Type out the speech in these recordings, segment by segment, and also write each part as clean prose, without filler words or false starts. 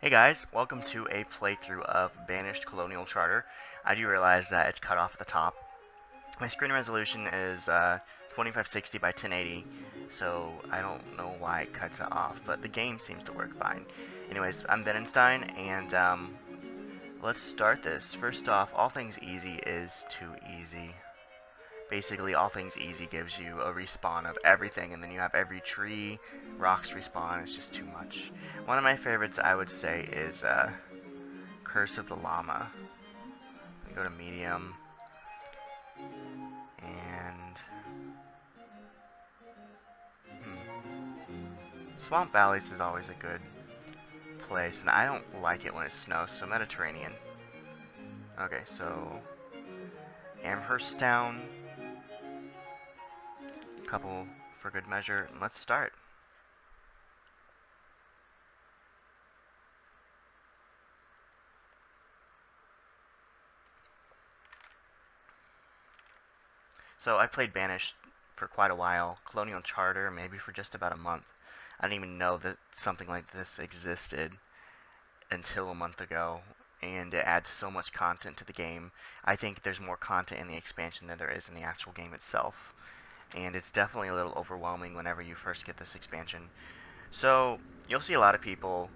Hey guys, welcome to a playthrough of Banished Colonial Charter. I do realize that it's cut off at the top. My screen resolution is 2560 by 1080, so I don't know why it cuts it off, but the game seems to work fine. Anyways, I'm Benenstein, and let's start this. First off, all things easy is too easy. Basically, all things easy gives you a respawn of everything, and then you have every tree, rocks respawn. It's just too much. One of my favorites, I would say, is Curse of the Llama. We go to medium, and Swamp Valleys is always a good place, and I don't like it when it snows, so Mediterranean. Okay, so Amherst Town, couple for good measure, and let's start. So I played Banished for quite a while, Colonial Charter maybe for just about a month. I didn't even know that something like this existed until a month ago, and it adds so much content to the game. I think there's more content in the expansion than there is in the actual game itself, and it's definitely a little overwhelming whenever you first get this expansion. So you'll see a lot of people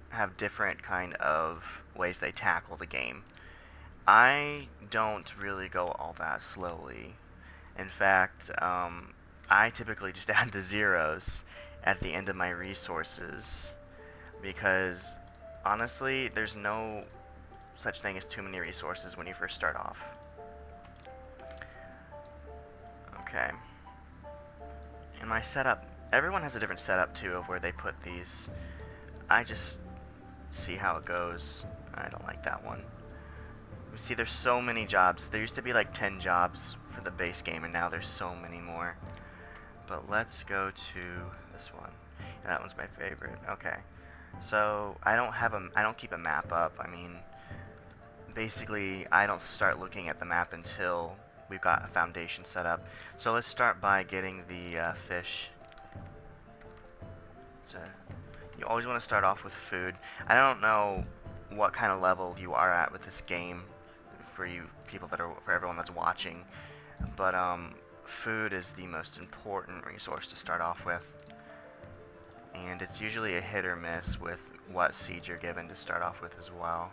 have different kind of ways they tackle the game. I don't really go all that slowly. In fact, I typically just add the zeros at the end of my resources because honestly, there's no such thing as too many resources when you first start off. Okay. In my setup, everyone has a different setup too of where they put these. I just see how it goes. I don't like that one. You see, there's so many jobs. There used to be like 10 jobs for the base game, and now there's so many more. But let's go to this one. And that one's my favorite. Okay. So I don't keep a map up. I mean, basically, I don't start looking at the map until we've got a foundation set up. So let's start by getting the fish. So you always want to start off with food. I don't know what kind of level you are at with this game for you people for everyone that's watching, but food is the most important resource to start off with, and it's usually a hit or miss with what seed you're given to start off with as well.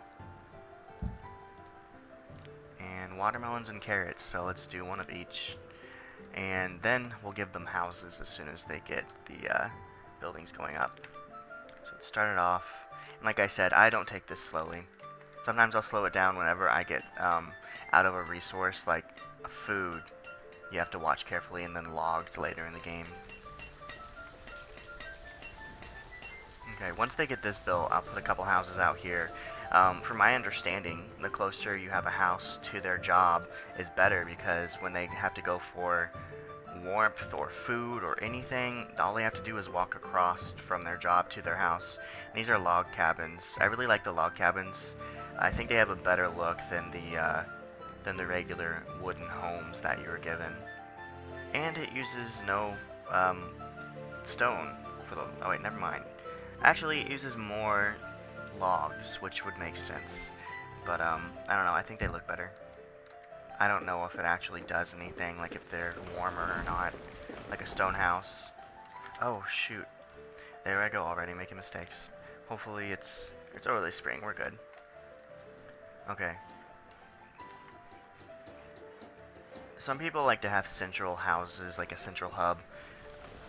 And watermelons and carrots, so let's do one of each, and then we'll give them houses as soon as they get the buildings going up. So let's start it off, and like I said, I don't take this slowly. Sometimes I'll slow it down whenever I get out of a resource, like food. You have to watch carefully, and then logs later in the game. Okay, once they get this built, I'll put a couple houses out here. From my understanding, the closer you have a house to their job is better, because when they have to go for warmth or food or anything, all they have to do is walk across from their job to their house. And these are log cabins. I really like the log cabins. I think they have a better look than the regular wooden homes that you were given. And it uses no stone for the. Oh wait, never mind. Actually, it uses more logs, which would make sense. But I don't know. I think they look better. I don't know if it actually does anything, like if they're warmer or not, like a stone house. Oh shoot! There I go already, making mistakes. Hopefully it's early spring. We're good. Okay. Some people like to have central houses, like a central hub.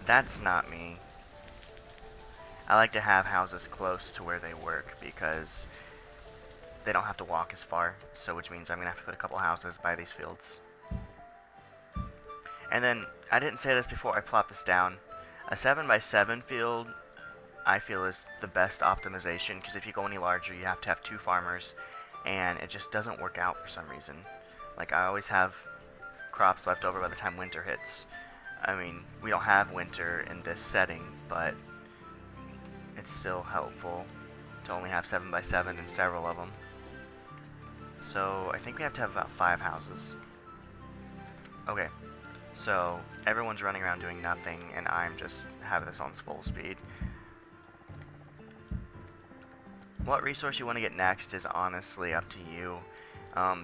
That's not me. I like to have houses close to where they work because they don't have to walk as far, so which means I'm going to have to put a couple houses by these fields. And then, I didn't say this before I plopped this down, a 7x7 field I feel is the best optimization, because if you go any larger you have to have 2 farmers, and it just doesn't work out for some reason. Like, I always have crops left over by the time winter hits. I mean, we don't have winter in this setting, but it's still helpful to only have 7x7 and several of them. So I think we have to have about 5 houses. Okay, so everyone's running around doing nothing, and I'm just having this on full speed. What resource you want to get next is honestly up to you.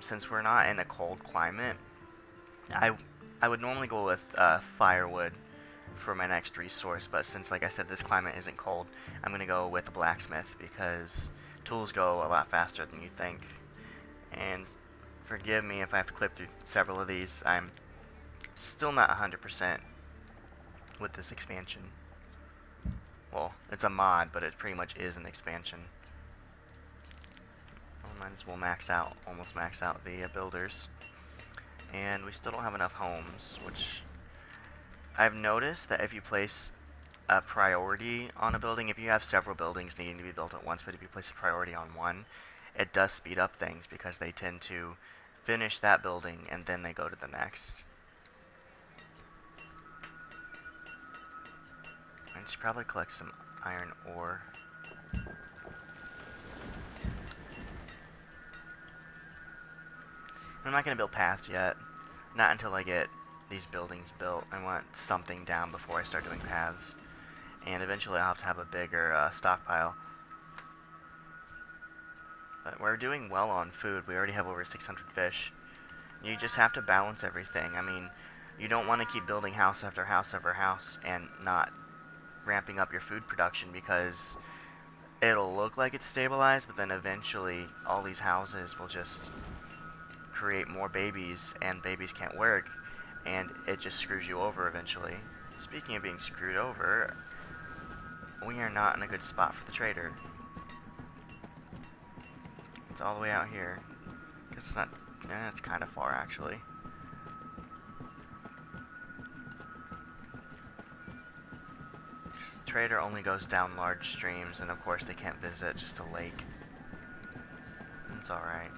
Since we're not in a cold climate, I, I would normally go with firewood for my next resource, but since, like I said, this climate isn't cold, I'm going to go with a blacksmith because tools go a lot faster than you think. And forgive me if I have to clip through several of these. I'm still not 100% with this expansion. Well, it's a mod, but it pretty much is an expansion. I might as well almost max out the builders. And we still don't have enough homes, which I've noticed that if you place a priority on a building, if you have several buildings needing to be built at once, but if you place a priority on one, it does speed up things because they tend to finish that building and then they go to the next. I should probably collect some iron ore. I'm not going to build paths yet. Not until I get these buildings built. I want something down before I start doing paths. And eventually I'll have to have a bigger stockpile. But we're doing well on food. We already have over 600 fish. You just have to balance everything. I mean, you don't want to keep building house after house after house and not ramping up your food production, because it'll look like it's stabilized, but then eventually all these houses will just create more babies, and babies can't work, and it just screws you over eventually. Speaking of being screwed over, we are not in a good spot for the trader. It's all the way out here. It's not, it's kind of far actually. The trader only goes down large streams, and of course they can't visit just a lake. It's alright.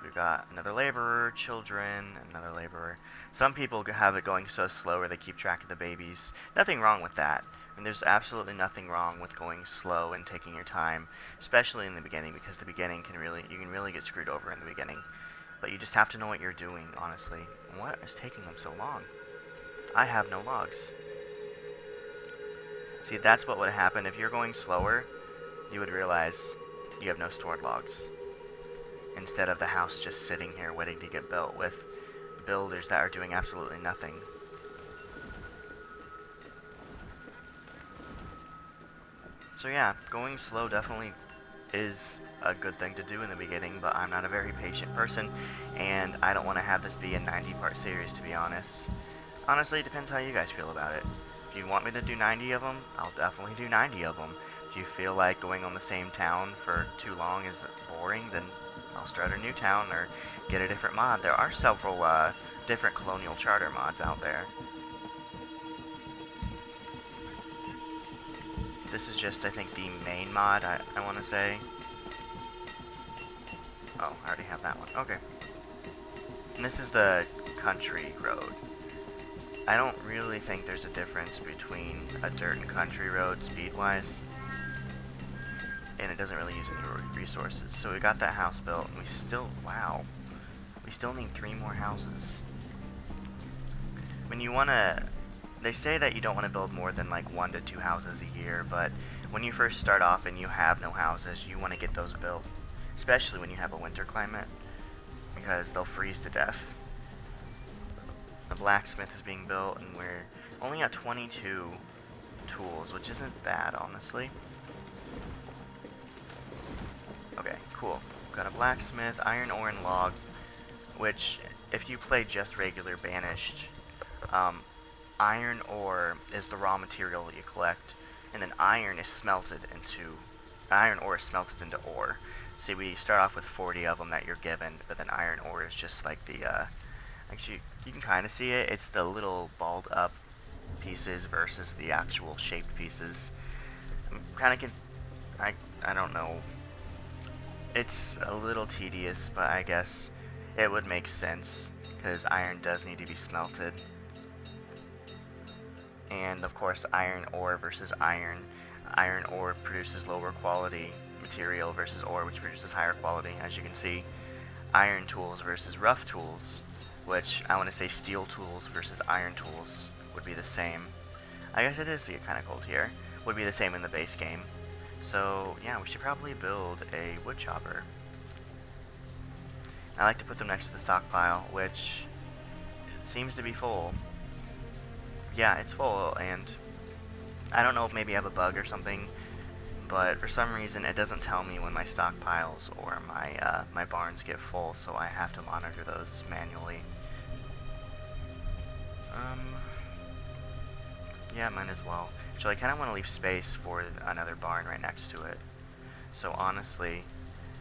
We've got another laborer, children, another laborer. Some people have it going so slow where they keep track of the babies. Nothing wrong with that. I mean, there's absolutely nothing wrong with going slow and taking your time, especially in the beginning, because the beginning you can really get screwed over in the beginning. But you just have to know what you're doing, honestly. What is taking them so long? I have no logs. See, that's what would happen. If you're going slower, you would realize you have no stored logs. Instead of the house just sitting here waiting to get built with builders that are doing absolutely nothing. So yeah, going slow definitely is a good thing to do in the beginning, but I'm not a very patient person, and I don't want to have this be a 90-part series, to be honest. Honestly, it depends how you guys feel about it. If you want me to do 90 of them, I'll definitely do 90 of them. If you feel like going on the same town for too long is boring, then I'll start a new town or get a different mod. There are several different Colonial Charter mods out there. This is just, I think, the main mod, I want to say. Oh, I already have that one. Okay. And this is the country road. I don't really think there's a difference between a dirt and country road speed-wise. And it doesn't really use any resources. So we got that house built, and we still, wow, we still need 3 more houses. When you want to, they say that you don't want to build more than like 1 to 2 houses a year, but when you first start off and you have no houses, you want to get those built. Especially when you have a winter climate, because they'll freeze to death. The blacksmith is being built, and we're only at 22 tools, which isn't bad, honestly. Okay, cool. Got a blacksmith, iron ore, and log, which, if you play just regular Banished, iron ore is the raw material that you collect, and then iron ore is smelted into ore. See, we start off with 40 of them that you're given, but then iron ore is just like the, actually, you can kind of see it. It's the little balled up pieces versus the actual shaped pieces. I don't know. It's a little tedious, but I guess it would make sense, because iron does need to be smelted. And of course, iron ore versus iron. Iron ore produces lower quality material versus ore, which produces higher quality, as you can see. Iron tools versus rough tools, which I want to say steel tools versus iron tools would be the same. I guess it is kind of cold here. Would be the same in the base game. So, yeah, we should probably build a wood chopper. I like to put them next to the stockpile, which seems to be full. Yeah, it's full, and I don't know if maybe I have a bug or something, but for some reason it doesn't tell me when my stockpiles or my barns get full, so I have to monitor those manually. Yeah, might as well. So I kind of want to leave space for another barn right next to it. So honestly,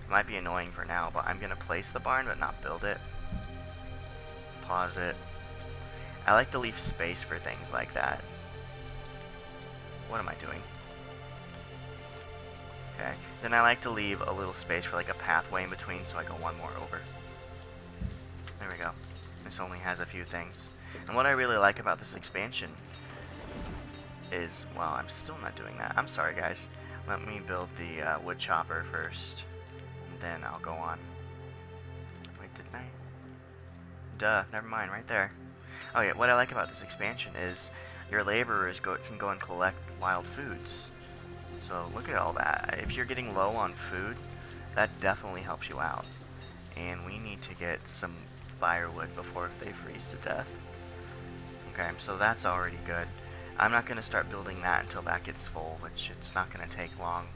it might be annoying for now, but I'm gonna place the barn but not build it. Pause it. I like to leave space for things like that. What am I doing? Okay. Then I like to leave a little space for like a pathway in between so I go one more over. There we go. This only has a few things. And what I really like about this expansion is, well, I'm still not doing that. I'm sorry, guys. Let me build the wood chopper first, and then I'll go on. Wait, didn't I? Duh, never mind, right there. Oh yeah, what I like about this expansion is your laborers can go and collect wild foods. So look at all that. If you're getting low on food, that definitely helps you out. And we need to get some firewood before they freeze to death. Okay, so that's already good. I'm not going to start building that until that gets full, which it's not going to take long.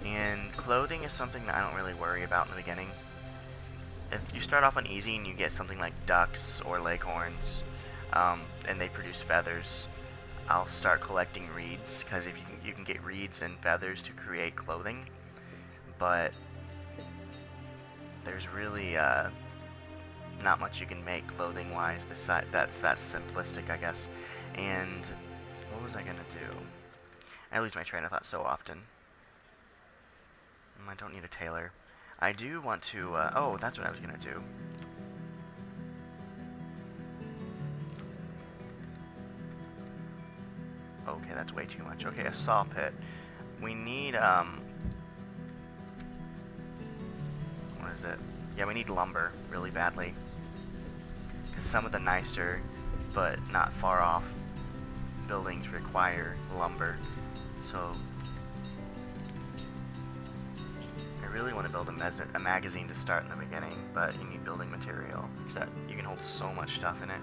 And clothing is something that I don't really worry about in the beginning. If you start off on easy and you get something like ducks or leghorns, and they produce feathers, I'll start collecting reeds, because if you can get reeds and feathers to create clothing, but there's really not much you can make clothing wise besides that's simplistic, I guess. And what was I gonna do? I lose my train of thought so often. I don't need a tailor. I do want to oh, that's what I was gonna do. Okay, that's way too much. Okay, a saw pit. We need what is it? Yeah, we need lumber really badly. Some of the nicer, but not far off, buildings require lumber. So I really want to build a magazine to start in the beginning, but you need building material, because you can hold so much stuff in it.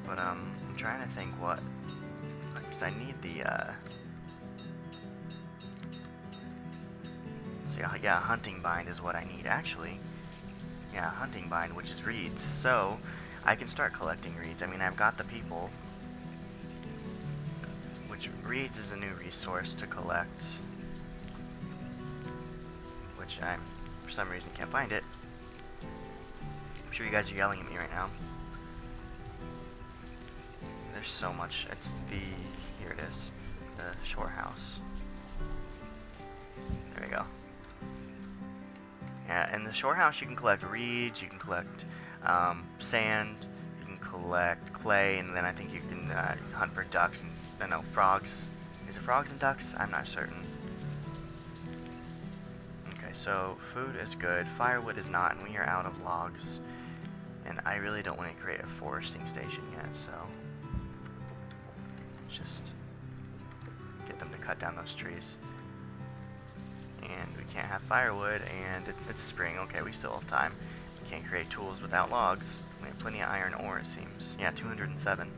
But I'm trying to think what, because I need the so yeah, hunting bind is what I need actually. Yeah, hunting bind, which is reeds. So I can start collecting reeds. I mean, I've got the people, which reeds is a new resource to collect, which I, for some reason, can't find it. I'm sure you guys are yelling at me right now. There's so much. It's here it is, the shore house. There we go. Yeah, in the shore house you can collect reeds, you can collect sand, you can collect clay, and then I think you can hunt for ducks and, no, frogs. Is it frogs and ducks? I'm not certain. Okay, so food is good, firewood is not, and we are out of logs. And I really don't want to create a foresting station yet, so just get them to cut down those trees. And we can't have firewood, and it's spring. Okay, we still have time. We can't create tools without logs. We have plenty of iron ore, it seems. Yeah, 207.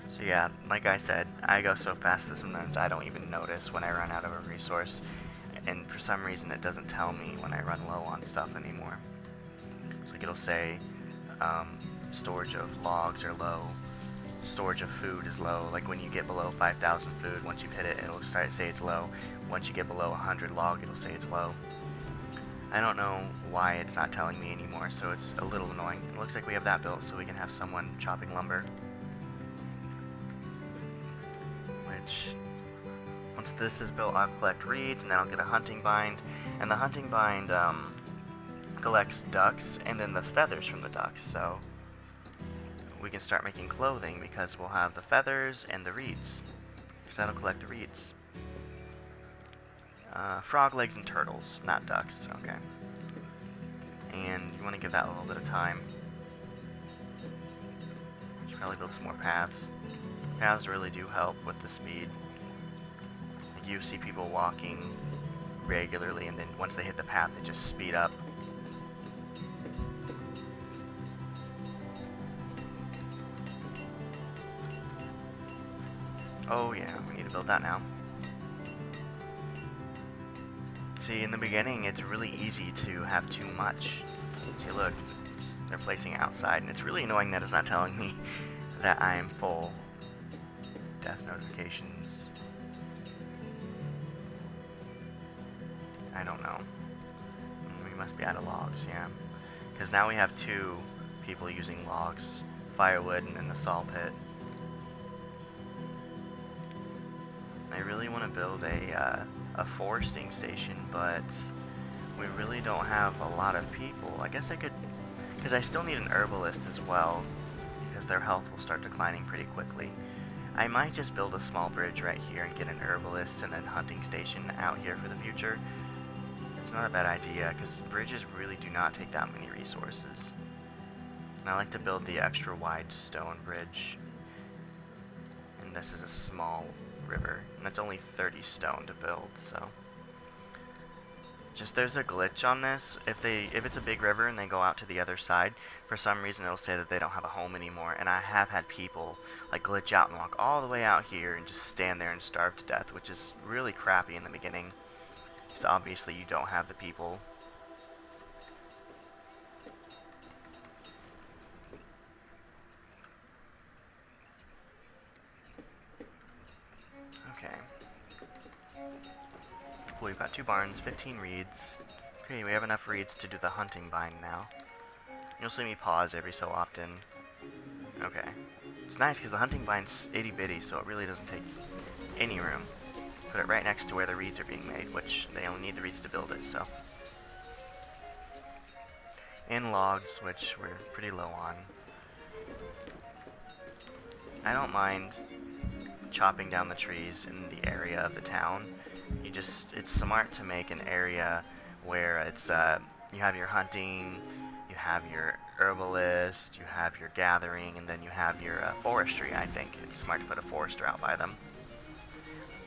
So yeah, like I said, I go so fast that sometimes I don't even notice when I run out of a resource. And for some reason it doesn't tell me when I run low on stuff anymore. So like it'll say, storage of logs are low. Storage of food is low. Like when you get below 5,000 food, once you've hit it, it'll start to say it's low. Once you get below 100 log, it'll say it's low. I don't know why it's not telling me anymore, so it's a little annoying. It looks like we have that built, so we can have someone chopping lumber. Which, once this is built, I'll collect reeds, and then I'll get a hunting bind. And the hunting bind collects ducks, and then the feathers from the ducks, so we can start making clothing because we'll have the feathers and the reeds, because that'll collect the reeds. Frog legs and turtles, not ducks, okay. And you want to give that a little bit of time. Should probably build some more paths. Paths really do help with the speed. you see people walking regularly, and then once they hit the path, they just speed up. Oh yeah, we need to build that now. See, in the beginning, it's really easy to have too much. See, look, they're placing it outside, and it's really annoying that it's not telling me that I am full. Death notifications. I don't know. We must be out of logs, yeah. Because now we have 2 people using logs, firewood, and then the saw pit. I really want to build a foresting station, but we really don't have a lot of people. I guess I could, because I still need an herbalist as well, because their health will start declining pretty quickly. I might just build a small bridge right here and get an herbalist and then hunting station out here for the future. It's not a bad idea, because bridges really do not take that many resources. And I like to build the extra wide stone bridge. And this is a small river, and that's only 30 stone to build, so. Just there's a glitch on this. If it's a big river and they go out to the other side, for some reason it'll say that they don't have a home anymore, and I have had people like glitch out and walk all the way out here and just stand there and starve to death, which is really crappy in the beginning. So obviously you don't have the people. Okay. Cool, we've got 2 barns, 15 reeds. Okay, we have enough reeds to do the hunting bind now. You'll see me pause every so often. Okay. It's nice because the hunting bind's itty bitty, so it really doesn't take any room. Put it right next to where the reeds are being made, which they only need the reeds to build it, so. And logs, which we're pretty low on. I don't mind chopping down the trees in the area of the town. It's smart to make an area where it's, you have your hunting, you have your herbalist, you have your gathering, and then you have your forestry. I think it's smart to put a forester out by them.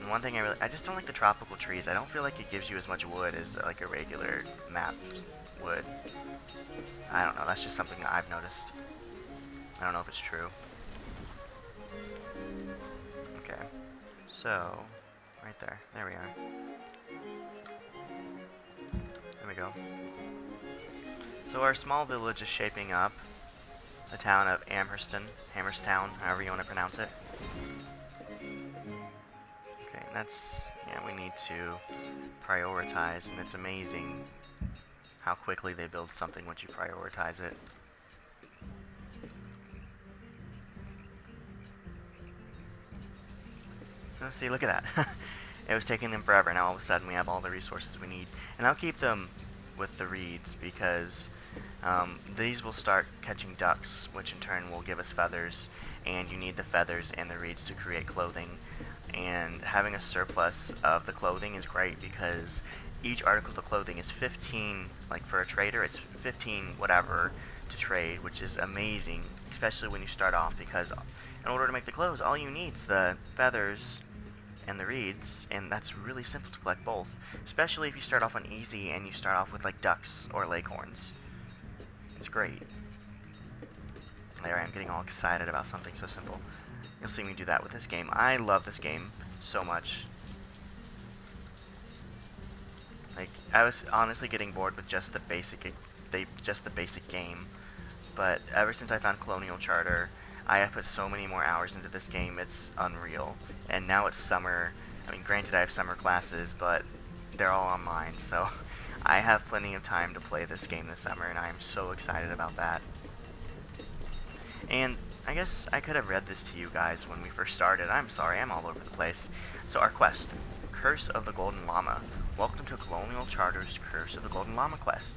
And one thing I just don't like the tropical trees. I don't feel like it gives you as much wood as like a regular map would. I don't know, that's just something that I've noticed. I don't know if it's true. Okay, so, right there. There we are. There we go. So our small village is shaping up. The town of Hammerstown, however you want to pronounce it. Okay, that's, yeah, we need to prioritize, and it's amazing how quickly they build something once you prioritize it. So see, look at that. It was taking them forever, now all of a sudden we have all the resources we need. And I'll keep them with the reeds because these will start catching ducks, which in turn will give us feathers, and you need the feathers and the reeds to create clothing. And having a surplus of the clothing is great because each article of clothing is 15, like for a trader, it's 15 whatever to trade, which is amazing, especially when you start off, because in order to make the clothes, all you need is the feathers and the reeds, and that's really simple to collect both, especially if you start off on easy and you start off with like ducks or leghorns. It's great. There I am getting all excited about something so simple. You'll see me do that with this game. I love this game so much. Like, I was honestly getting bored with just the basic game, but ever since I found Colonial Charter, I have put so many more hours into this game, it's unreal. And now it's summer. I mean, granted I have summer classes, but they're all online, so I have plenty of time to play this game this summer, and I am so excited about that. And I guess I could have read this to you guys when we first started. I'm sorry, I'm all over the place. So our quest, Curse of the Golden Llama. Welcome to Colonial Charter's Curse of the Golden Llama quest.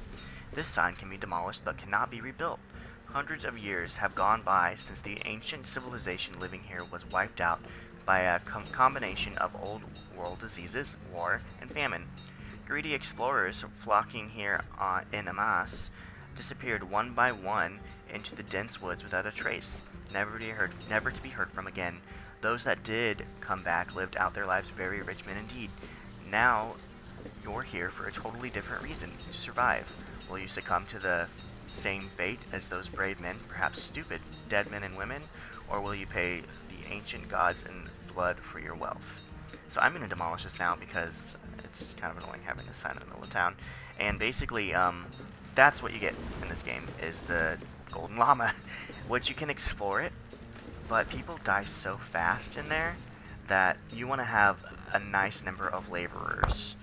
This sign can be demolished but cannot be rebuilt. Hundreds of years have gone by since the ancient civilization living here was wiped out by a combination of old world diseases, war, and famine. Greedy explorers flocking here in masse disappeared one by one into the dense woods without a trace, never to be heard from again. Those that did come back lived out their lives very rich men indeed. Now, you're here for a totally different reason, to survive. Will you succumb to the same fate as those brave men, perhaps stupid, dead men and women, or will you pay the ancient gods in blood for your wealth? So I'm going to demolish this now because it's kind of annoying having this sign in the middle of town. And basically, that's what you get in this game, is the golden llama, which you can explore it, but people die so fast in there that you want to have a nice number of laborers.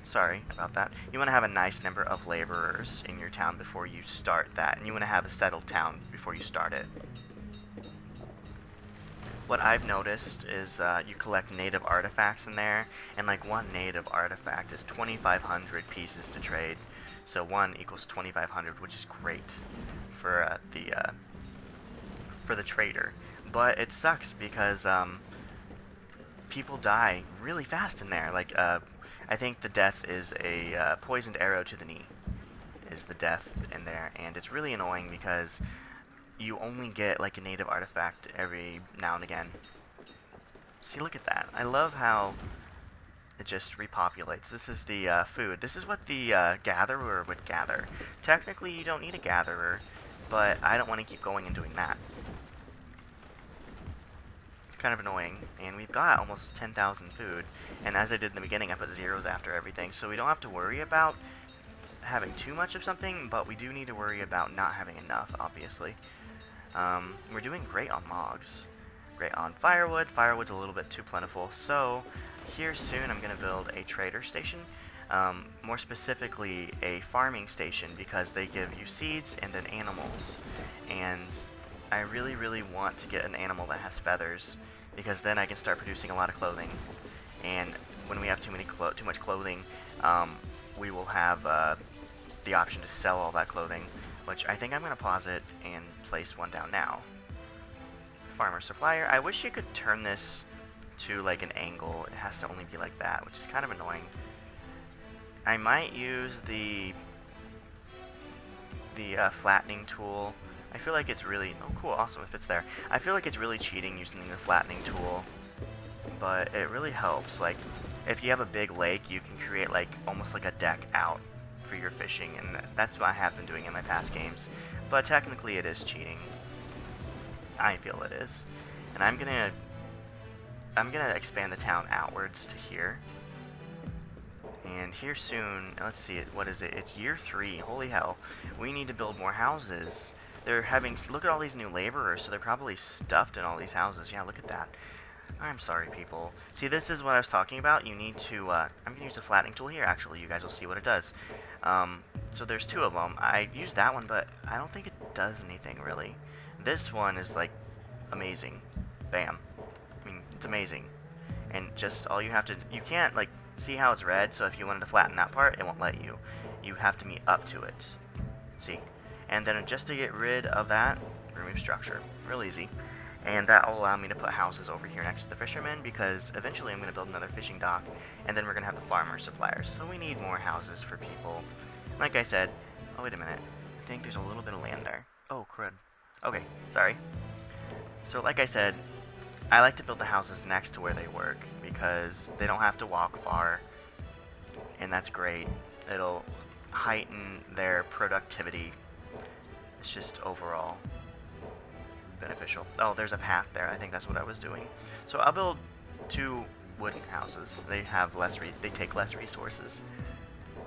Sorry about that. You want to have a nice number of laborers in your town before you start that, and you want to have a settled town before you start it. What I've noticed is you collect native artifacts in there, and like one native artifact is 2,500 pieces to trade. So 1 equals 2,500, which is great for the trader. But it sucks because people die really fast in there. Like I think the death is a poisoned arrow to the knee is the death in there, and it's really annoying because you only get like a native artifact every now and again. See, look at that. I love how it just repopulates. This is the food. This is what the gatherer would gather. Technically, you don't need a gatherer, but I don't want to keep going and doing that. It's kind of annoying, and we've got almost 10,000 food, and as I did in the beginning, I put zeros after everything, so we don't have to worry about having too much of something, but we do need to worry about not having enough, obviously. We're doing great on logs. Great on firewood. Firewood's a little bit too plentiful. So, here soon I'm going to build a trader station. More specifically, a farming station, because they give you seeds and then animals. And I really, really want to get an animal that has feathers, because then I can start producing a lot of clothing. And when we have too much clothing, we will have the option to sell all that clothing, which I think I'm going to pause it and place one down now. Farmer supplier. I wish you could turn this to like an angle. It has to only be like that, which is kind of annoying. I might use the flattening tool. I feel like it's really... Oh, cool, awesome, if it's there. I feel like it's really cheating using the flattening tool, but it really helps. Like, if you have a big lake, you can create like almost like a deck out for your fishing, and that's what I have been doing in my past games. But technically it is cheating. I feel it is. And I'm gonna expand the town outwards to here. And here soon, let's see, what is it? It's year 3. Holy hell. We need to build more houses. They're having, look at all these new laborers, so they're probably stuffed in all these houses. Yeah, look at that. I'm sorry, people. See, this is what I was talking about. You need to, I'm going to use a flattening tool here, actually. You guys will see what it does. So there's 2 of them. I used that one, but I don't think it does anything, really. This one is, like, amazing. Bam. I mean, it's amazing. And just all you have to, you can't, like, see how it's red, so if you wanted to flatten that part, it won't let you. You have to meet up to it. See? And then just to get rid of that, remove structure. Real easy. And that will allow me to put houses over here next to the fishermen, because eventually I'm going to build another fishing dock, and then we're going to have the farmer suppliers. So we need more houses for people. Like I said, oh wait a minute, I think there's a little bit of land there. Oh, crud. Okay, sorry. So like I said, I like to build the houses next to where they work, because they don't have to walk far, and that's great. It'll heighten their productivity. It's just overall beneficial. Oh, there's a path there. I think that's what I was doing. So I'll build 2 wooden houses. They have they take less resources.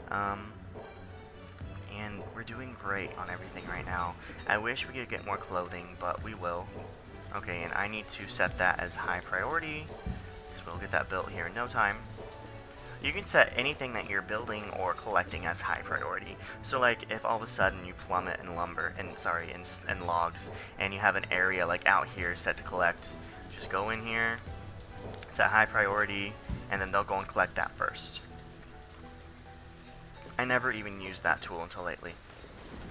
And we're doing great on everything right now. I wish we could get more clothing, but we will. Okay, and I need to set that as high priority, because we'll get that built here in no time. You can set anything that you're building or collecting as high priority. So like if all of a sudden you plummet in lumber, in logs, and you have an area like out here set to collect, just go in here, set high priority, and then they'll go and collect that first. I never even used that tool until lately,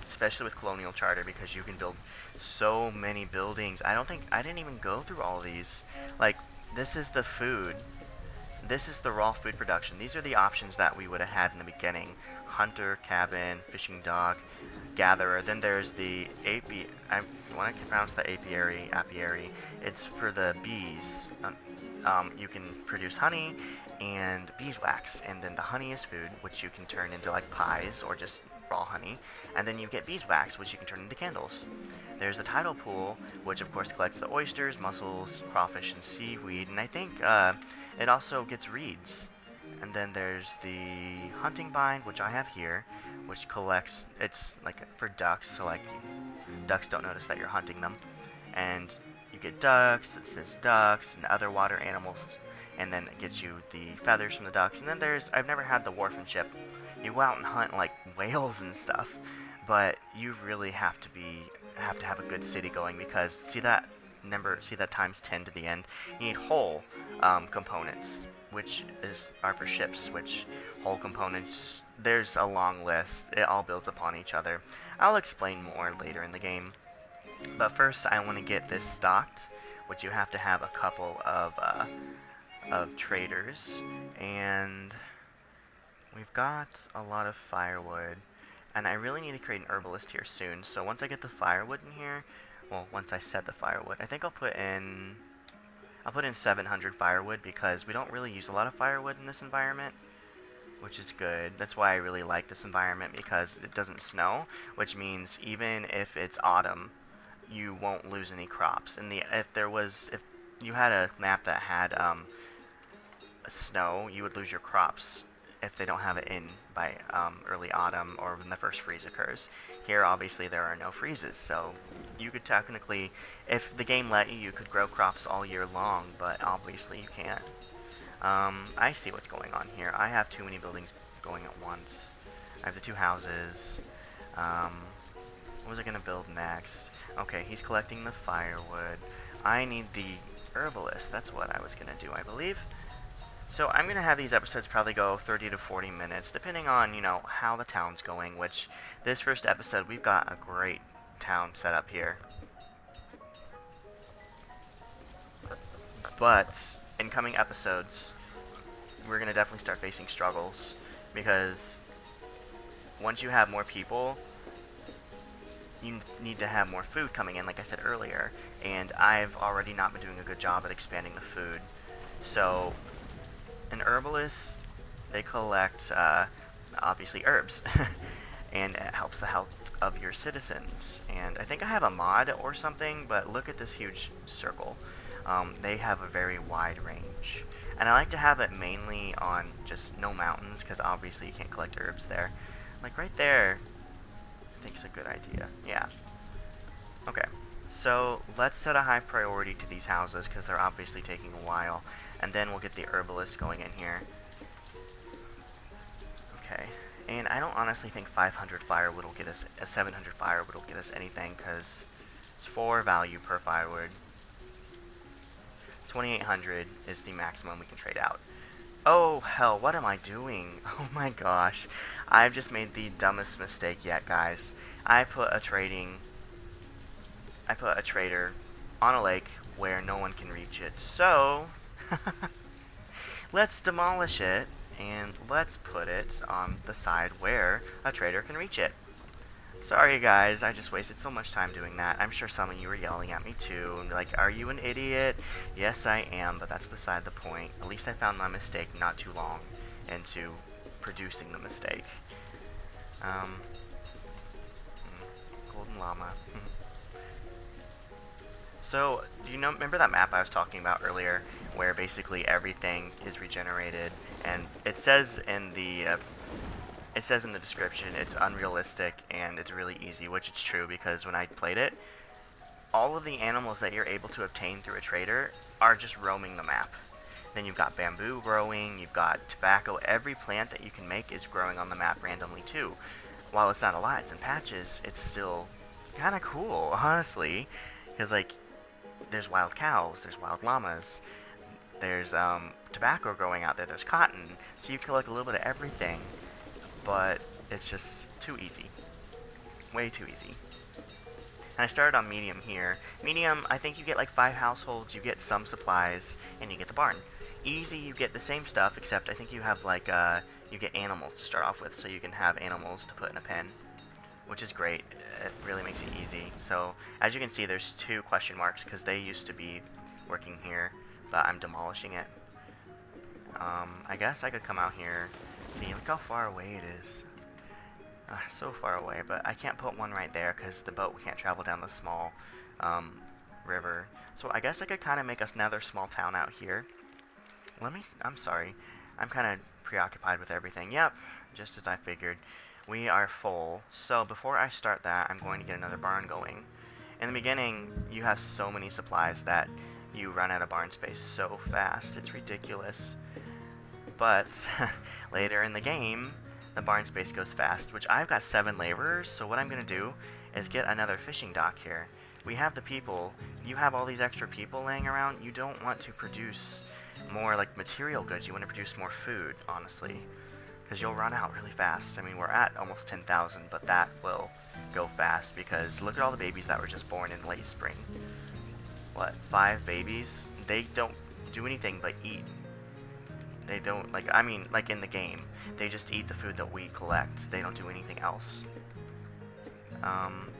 especially with Colonial Charter, because you can build so many buildings. I didn't even go through all of these. Like, this is the food this is the raw food production. These are the options that we would have had in the beginning. Hunter, cabin, fishing dock, gatherer. Then there's the I want to pronounce the apiary. It's for the bees. You can produce honey and beeswax, and then the honey is food, which you can turn into like pies or just raw honey, and then you get beeswax, which you can turn into candles. There's the tidal pool, which of course collects the oysters, mussels, crawfish, and seaweed, and I think it also gets reeds. And then there's the hunting bind, which I have here, which collects, it's like for ducks, so like ducks don't notice that you're hunting them. And you get ducks, it says ducks, and other water animals, and then it gets you the feathers from the ducks. And then there's, I've never had the wharfmanship. You go out and hunt like whales and stuff, but you really have to have a good city going, because see that times 10 to the end? You need whole components, which are for ships, which whole components, there's a long list. It all builds upon each other. I'll explain more later in the game. But first I want to get this stocked, which you have to have a couple of traders, and we've got a lot of firewood, and I really need to create an herbalist here soon. So once I get the firewood in here, well, once I set the firewood, I think I'll put in 700 firewood, because we don't really use a lot of firewood in this environment, which is good. That's why I really like this environment, because it doesn't snow, which means even if it's autumn, you won't lose any crops. If you had a map that had snow, you would lose your crops if they don't have it in by early autumn or when the first freeze occurs. Here, obviously, there are no freezes, so you could technically, if the game let you, you could grow crops all year long, but obviously you can't. I see what's going on here. I have too many buildings going at once. I have the two houses. What was I going to build next? Okay, he's collecting the firewood. I need the herbalist. That's what I was going to do, I believe. So I'm going to have these episodes probably go 30 to 40 minutes, depending on, how the town's going, which this first episode, we've got a great town set up here. But in coming episodes, we're going to definitely start facing struggles, because once you have more people, you need to have more food coming in, like I said earlier, and I've already not been doing a good job at expanding the food. So an herbalist, they collect, obviously, herbs, and it helps the health of your citizens. And I think I have a mod or something, but look at this huge circle. They have a very wide range. And I like to have it mainly on just no mountains, because obviously you can't collect herbs there. Like right there, I think it's a good idea. Yeah. Okay. So let's set a high priority to these houses, because they're obviously taking a while. And then we'll get the herbalist going in here. Okay. And I don't honestly think 500 firewood will get us, 700 firewood will get us anything, because it's 4 value per firewood. 2,800 is the maximum we can trade out. Oh, hell, what am I doing? Oh my gosh. I've just made the dumbest mistake yet, guys. I put a trader on a lake where no one can reach it. So, let's demolish it, and let's put it on the side where a trader can reach it. Sorry guys, I just wasted so much time doing that. I'm sure some of you were yelling at me too, and like, are you an idiot? Yes, I am, but that's beside the point. At least I found my mistake not too long into producing the mistake. Golden llama. So, do you remember that map I was talking about earlier, where basically everything is regenerated, and it says in the description it's unrealistic and it's really easy, which it's true, because when I played it, all of the animals that you're able to obtain through a trader are just roaming the map. Then you've got bamboo growing, you've got tobacco, every plant that you can make is growing on the map randomly too. While it's not a lot, it's in patches, it's still kind of cool, honestly, because like, there's wild cows, there's wild llamas, there's tobacco growing out there, there's cotton, so you collect a little bit of everything, but it's just too easy. Way too easy. And I started on medium here. Medium, I think you get like 5 households, you get some supplies, and you get the barn. Easy, you get the same stuff, except I think you have like you get animals to start off with, so you can have animals to put in a pen, which is great. It really makes it easy. So as you can see, there's 2 question marks because they used to be working here, but I'm demolishing it. I guess I could come out here. See, look how far away it is. So far away, but I can't put one right there because the boat can't travel down the small river. So I guess I could kind of make us another small town out here. I'm sorry. I'm kind of preoccupied with everything. Yep, just as I figured. We are full. So before I start that, I'm going to get another barn going. In the beginning, you have so many supplies that you run out of barn space so fast. It's ridiculous. But later in the game, the barn space goes fast, which I've got 7 laborers, so what I'm going to do is get another fishing dock here. We have the people. You have all these extra people laying around. You don't want to produce more like material goods. You want to produce more food, honestly, because you'll run out really fast. I mean, we're at almost 10,000, but that will go fast because look at all the babies that were just born in late spring. What, 5 babies? They don't do anything but eat. They don't, like, I mean, like in the game, they just eat the food that we collect. They don't do anything else.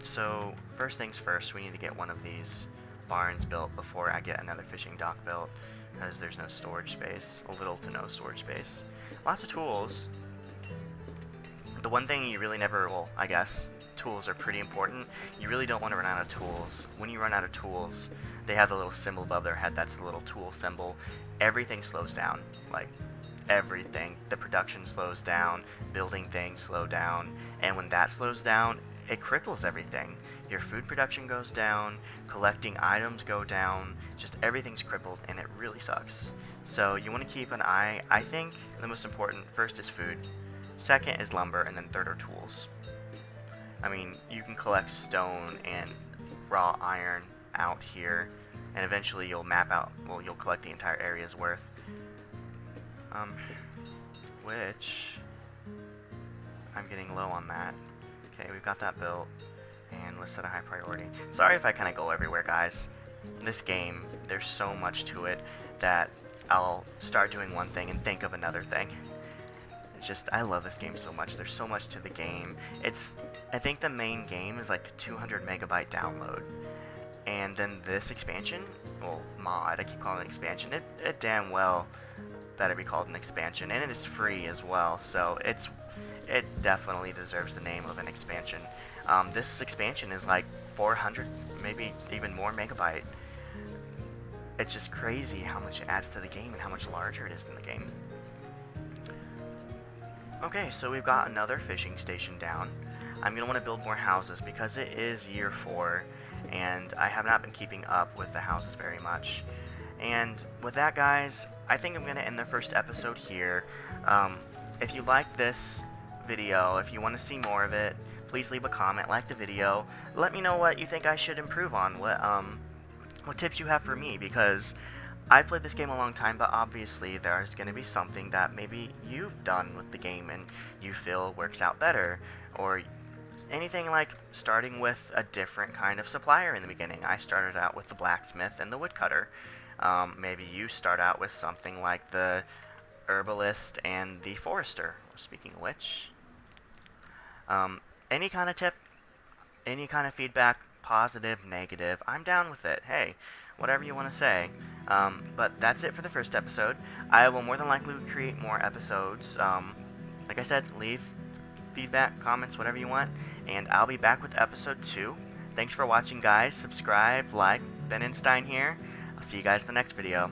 So first things first, we need to get one of these barns built before I get another fishing dock built, because there's no storage space, little to no storage space. Lots of tools. The one thing you really never, well, I guess, tools are pretty important. You really don't want to run out of tools. When you run out of tools, they have the little symbol above their head, that's the little tool symbol. Everything slows down, like, everything. The production slows down, building things slow down, and when that slows down, it cripples everything. Your food production goes down, collecting items go down, just everything's crippled, and it really sucks. So you want to keep an eye. I think the most important first is food, second is lumber, and then third are tools. I mean, you can collect stone and raw iron out here, and eventually you'll map out, well, you'll collect the entire area's worth. Which, I'm getting low on that. Okay, we've got that built, and let's set a high priority. Sorry if I kind of go everywhere, guys. This game, there's so much to it that I'll start doing one thing and think of another thing. It's just, I love this game so much. There's so much to the game. I think the main game is like 200 megabyte download. And then this expansion, well, mod, I keep calling it expansion. It damn well better be called an expansion, and it is free as well, so it definitely deserves the name of an expansion. This expansion is like 400, maybe even more megabyte. It's just crazy how much it adds to the game and how much larger it is than the game. Okay, so we've got another fishing station down. I'm going to want to build more houses because it is year 4, and I have not been keeping up with the houses very much. And with that, guys, I think I'm going to end the first episode here. If you like this video, if you want to see more of it, please leave a comment, like the video. Let me know what you think I should improve on, what tips you have for me, because I've played this game a long time, but obviously there's going to be something that maybe you've done with the game and you feel works out better, or anything like starting with a different kind of supplier in the beginning. I started out with the blacksmith and the woodcutter. Maybe you start out with something like the herbalist and the forester. Speaking of which, any kind of tip, any kind of feedback, positive, negative, I'm down with it. Hey, whatever you want to say. But that's it for the first episode. I will more than likely create more episodes. Like I said, leave feedback, comments, whatever you want, and I'll be back with episode 2. Thanks for watching, guys. Subscribe, like. Ben Einstein here. I'll see you guys in the next video.